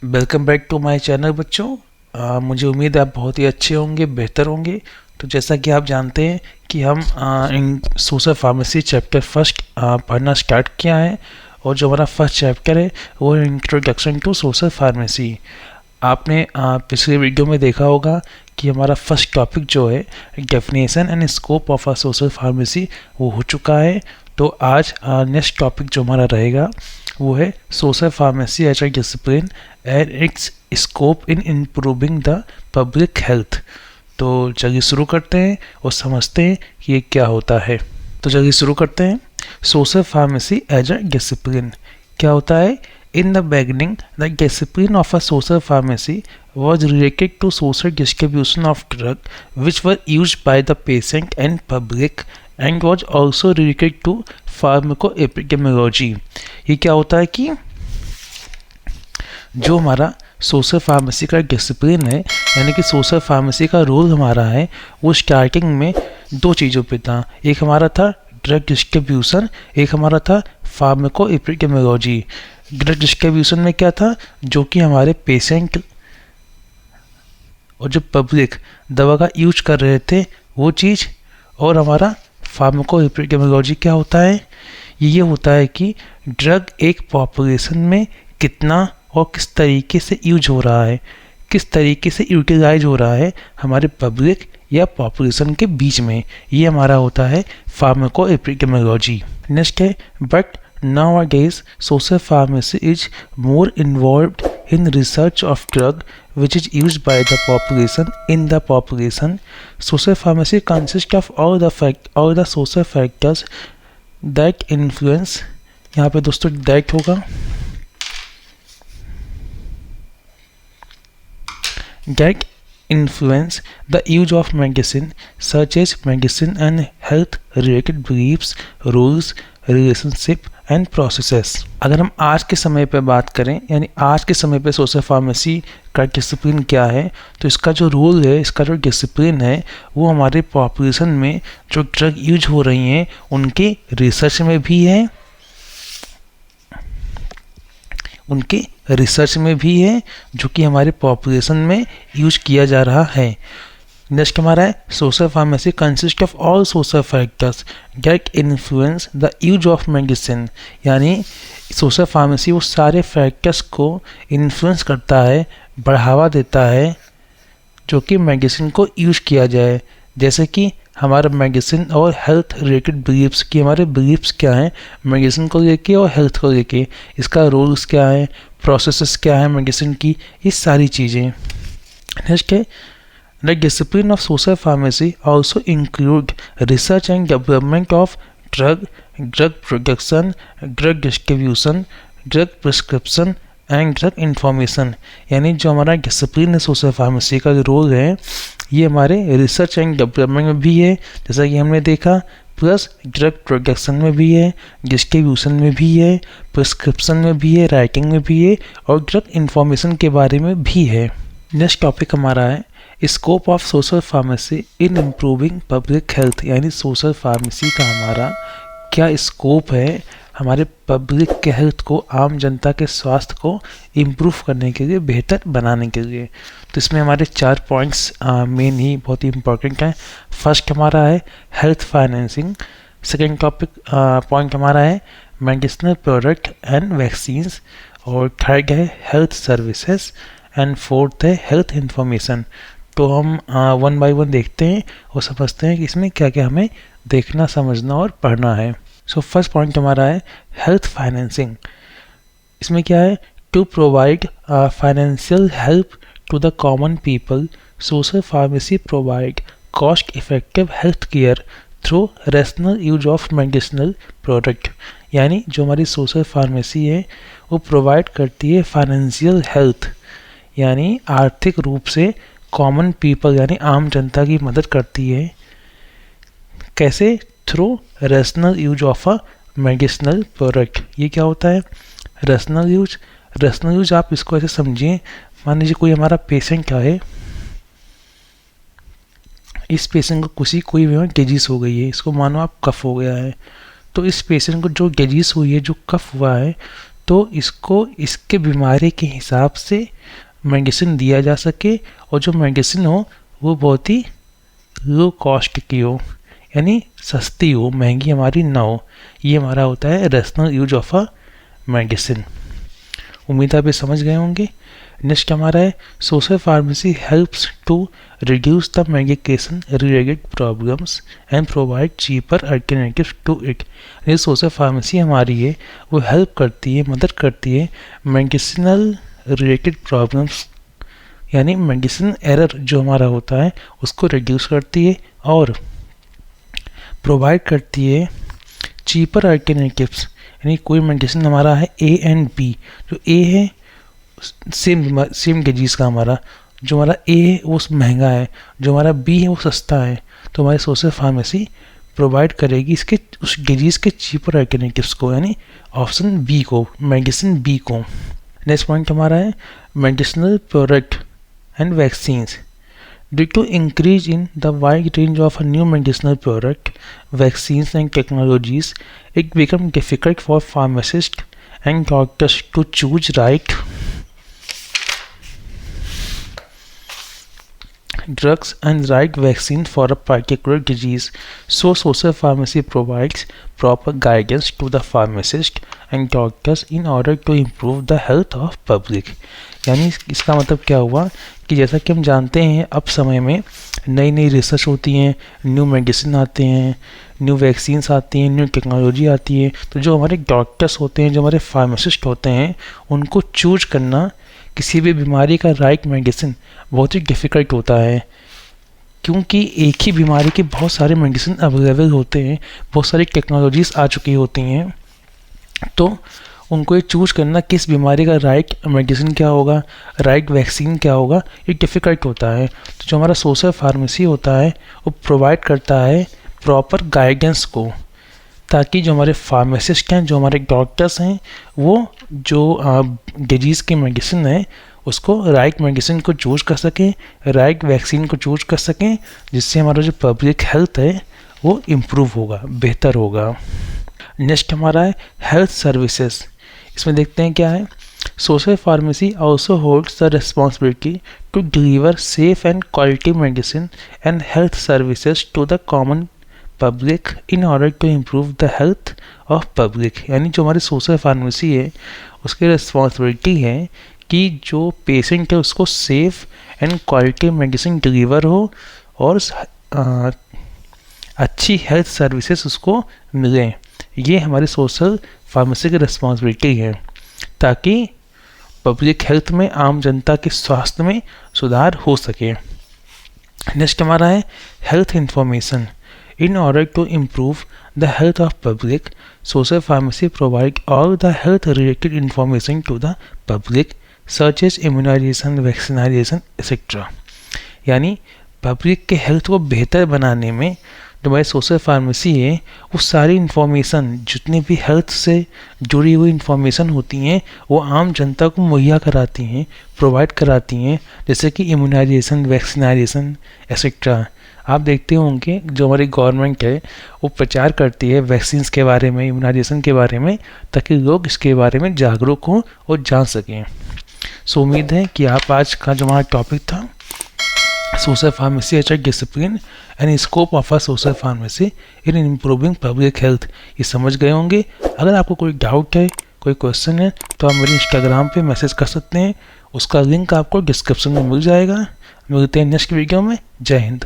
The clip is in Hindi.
Welcome back to my channel बच्चों। मुझे उम्मीद है आप बहुत ही अच्छे होंगे, बेहतर होंगे। तो जैसा कि आप जानते हैं कि हम इन सोशल फार्मेसी चैप्टर फर्स्ट पढ़ना स्टार्ट किया है, और जो हमारा फर्स्ट चैप्टर है वो है इंट्रोडक्शन टू सोशल फार्मेसी। आपने पिछले वीडियो में देखा होगा कि हमारा फर्स्ट टॉपिक जो है definition and scope of a social pharmacy वो हो चुका है। तो आज नेक्स्ट टॉपिक जो हमारा रहेगा वो है social pharmacy as a discipline and its scope in improving the public health. तो चलिए शुरू करते हैं और समझते हैं कि ये क्या होता है। तो चलिए शुरू करते हैं। Social pharmacy as a discipline क्या होता है? In the beginning, the discipline of a social pharmacy was related to social distribution of drugs which were used by the patient and public and was also related to pharmacoepidemiology। ये क्या होता है कि जो हमारा सोशल फार्मेसी का डिसिप्लिन है, यानी कि सोशल फार्मेसी का रोल हमारा है, वो स्टार्टिंग में दो चीज़ों पे था। एक हमारा था ड्रग डिस्ट्रीब्यूशन, एक हमारा था फार्माकोएपिडेमियोलॉजी। ड्रग डिस्ट्रीब्यूशन में क्या था? जो कि हमारे पेशेंट और जो पब्लिक दवा का यूज कर रहे थे वो चीज़। और हमारा फार्माकोएपिडेमियोलॉजी क्या होता है? ये होता है कि ड्रग एक पॉपुलेशन में कितना और किस तरीके से यूज हो रहा है, किस तरीके से यूटिलाइज हो रहा है हमारे पब्लिक या पॉपुलेशन के बीच में। ये हमारा होता है फार्माकोएपिडेमियोलॉजी। नेक्स्ट है but nowadays social pharmacy is more involved in research of drug which is used by the population in the population. Social pharmacy consists of all the social factors that influence, यहाँ पे दोस्तों that होगा, that influence the use of medicine such as medicine and health related beliefs, rules, relationship and processes. अगर हम आज के समय पे बात करें, यानी आज के समय पे सोशल फार्मेसी का डिसिप्लिन क्या है, तो इसका जो रूल है, इसका जो डिसिप्लिन है, वो हमारे पॉपुलेशन में जो ड्रग यूज हो रही हैं उनके रिसर्च में भी है, उनके रिसर्च में भी है जो कि हमारे पॉपुलेशन में यूज किया जा रहा है। नेक्स्ट हमारा है social pharmacy consist of all social factors that influence the use of medicine. यानी सोशल फार्मेसी वो सारे फैक्टर्स को इन्फ्लुएंस करता है, बढ़ावा देता है जो कि मेडिसिन को यूज किया जाए। जैसे कि हमारा मेडिसिन और हेल्थ रिलेटेड बिलीव्स की, हमारे बिलीव्स क्या हैं मेडिसिन को लेके और हेल्थ को लेके, इसका रूल्स क्या है, प्रोसेसेस क्या है मेडिसिन की, ये सारी चीज़ें। नेक्स्ट है The discipline of social pharmacy also include research and development of drug production, drug distribution, drug prescription and drug information। यानी जो हमारा डिसिप्लिन है सोशल फार्मेसी का जो रोल है, ये हमारे रिसर्च एंड डेवलपमेंट में भी है, जैसा कि हमने देखा, प्लस ड्रग प्रोडक्शन में भी है, डिस्ट्रीब्यूशन में भी है, प्रिस्क्रिप्शन में भी है, राइटिंग में भी है, और ड्रग इंफॉर्मेशन के बारे में भी है। नेक्स्ट टॉपिक हमारा है scope of social pharmacy in improving public health. यानी सोशल फार्मेसी का हमारा क्या स्कोप है हमारे पब्लिक के हेल्थ को, आम जनता के स्वास्थ्य को इम्प्रूव करने के लिए, बेहतर बनाने के लिए। तो इसमें हमारे 4 पॉइंट्स मेन ही बहुत ही इम्पोर्टेंट हैं। फर्स्ट हमारा है health financing, second topic point हमारा है मेडिसिनल प्रोडक्ट एंड वैक्सीन्स, और थर्ड है हेल्थ सर्विसेज, एंड फोर्थ है हेल्थ इंफॉर्मेशन। तो हम वन बाय वन देखते हैं और समझते हैं कि इसमें क्या क्या हमें देखना, समझना और पढ़ना है। सो फर्स्ट पॉइंट हमारा है हेल्थ फाइनेंसिंग। इसमें क्या है? To provide financial help to the common people, social pharmacy provide cost effective health care through rational use of medicinal product. यानी जो हमारी सोशल फार्मेसी है वो प्रोवाइड करती है फाइनेंशियल हेल्थ, यानी आर्थिक रूप से कॉमन पीपल यानी आम जनता की मदद करती है। कैसे? Through rational use of a medicinal product. ये क्या होता है रेशनल यूज? रेशनल यूज आप इसको ऐसे समझिए, मान लीजिए कोई हमारा पेशेंट है, इस पेशेंट को कोई भी डिजीज हो गई है, इसको मानो आप कफ हो गया है, तो इस पेशेंट को जो डिजीज हुई है, जो कफ हुआ है, तो इसको इसके बीमारी के हिसाब से मेडिसिन दिया जा सके, और जो मेडिसिन हो वो बहुत ही लो कॉस्ट की हो, यानी सस्ती हो, महंगी हमारी ना हो। ये हमारा होता है rational use of a medicine. उम्मीद आप ये समझ गए होंगे। नेक्स्ट हमारा है social pharmacy helps to reduce the medication related problems and provide cheaper alternatives to it. ये सोशल फार्मेसी हमारी है वो हेल्प करती है, मदद करती है मेडिसिनल रिलेटेड प्रॉब्लम्स, यानी मेडिसिन एरर जो हमारा होता है उसको रिड्यूस करती है, और प्रोवाइड करती है चीपर अल्टरनेटिव्स, यानी कोई मेडिसिन हमारा है ए एंड बी, जो ए है सेम डिजीज़ का हमारा, जो हमारा ए है वो महंगा है, जो हमारा बी है वो सस्ता है, तो हमारी सोशल फार्मेसी प्रोवाइड करेगी इसके उस डिजीज़ के चीपर अल्टरनेटिव्स को, यानी ऑप्शन बी को, मेडिसिन बी को। नेक्स्ट पॉइंट हमारा है medicinal product and vaccines. Due to increase in the wide range of a new medicinal product, vaccines and technologies, it becomes difficult for pharmacists and doctors to choose right drugs and right vaccine for a particular disease. So social pharmacy provides proper guidance to the pharmacist and doctors in order to improve the health of public. यानी इसका मतलब क्या हुआ कि जैसा कि हम जानते हैं अब समय में नई नई रिसर्च होती हैं, न्यू मेडिसिन आते हैं, न्यू वैक्सीन्स आती हैं, न्यू टेक्नोलॉजी आती है, तो जो हमारे डॉक्टर्स होते हैं, जो हमारे फार्मासिस्ट होते हैं, उनको चूज करना किसी भी बीमारी का राइट मेडिसिन बहुत ही डिफ़िकल्ट होता है, क्योंकि एक ही बीमारी के बहुत सारे मेडिसिन अवेलेबल होते हैं, बहुत सारी टेक्नोलॉजीज़ आ चुकी होती हैं, तो उनको ये चूज़ करना किस बीमारी का राइट मेडिसिन क्या होगा, राइट वैक्सीन क्या होगा, ये डिफ़िकल्ट होता है। तो जो हमारा सोशल फार्मेसी होता है वो प्रोवाइड करता है प्रॉपर गाइडेंस को, ताकि जो हमारे फार्मासिस्ट हैं, जो हमारे डॉक्टर्स हैं, वो जो डिजीज़ की मेडिसिन है उसको राइट मेडिसिन को चूज़ कर सकें, राइट वैक्सीन को चूज़ कर सकें, जिससे हमारा जो पब्लिक हेल्थ है वो इम्प्रूव होगा, बेहतर होगा। नेक्स्ट हमारा है हेल्थ सर्विसेज। इसमें देखते हैं क्या है। Social pharmacy also holds the responsibility to deliver safe and quality medicine and health services to the common public in order to improve the health of public. यानी जो हमारी सोशल फार्मेसी है उसकी रिस्पॉन्सिबिलिटी है कि जो पेशेंट है उसको safe and quality medicine deliver हो और अच्छी हेल्थ सर्विसेज उसको मिलें। ये हमारी सोशल फार्मेसी की रिस्पॉन्सिबिलिटी है, ताकि पब्लिक हेल्थ में, आम जनता के स्वास्थ्य में सुधार हो सके। नेक्स्ट हमारा है health information. In order to improve the health of public, social pharmacy provide all the health related information to the public such as immunisation, vaccination etcetera. यानी पब्लिक के हेल्थ को बेहतर बनाने में जो हमारी सोशल फार्मेसी है वो सारी इन्फॉर्मेशन, जितनी भी हेल्थ से जुड़ी हुई इन्फॉर्मेशन होती हैं वो आम जनता को मुहैया कराती हैं, प्रोवाइड कराती हैं, जैसे कि इम्यूनाइजेशन, वैक्सीनाइजेशन एक्सेट्रा। आप देखते होंगे जो हमारी गवर्नमेंट है वो प्रचार करती है वैक्सीन्स के बारे में, इम्यूनाइजेशन के बारे में, ताकि लोग इसके बारे में जागरूक हों और जान सकें। सो उम्मीद है कि आप आज का जो हमारा टॉपिक था social pharmacy as a discipline and scope of a social pharmacy in improving public health, ये समझ गए होंगे। अगर आपको कोई डाउट है, कोई क्वेश्चन है, तो आप मेरे इंस्टाग्राम पे मैसेज कर सकते हैं, उसका लिंक आपको डिस्क्रिप्शन में मिल जाएगा। मिलते हैं नेक्स्ट वीडियो में। जय हिंद।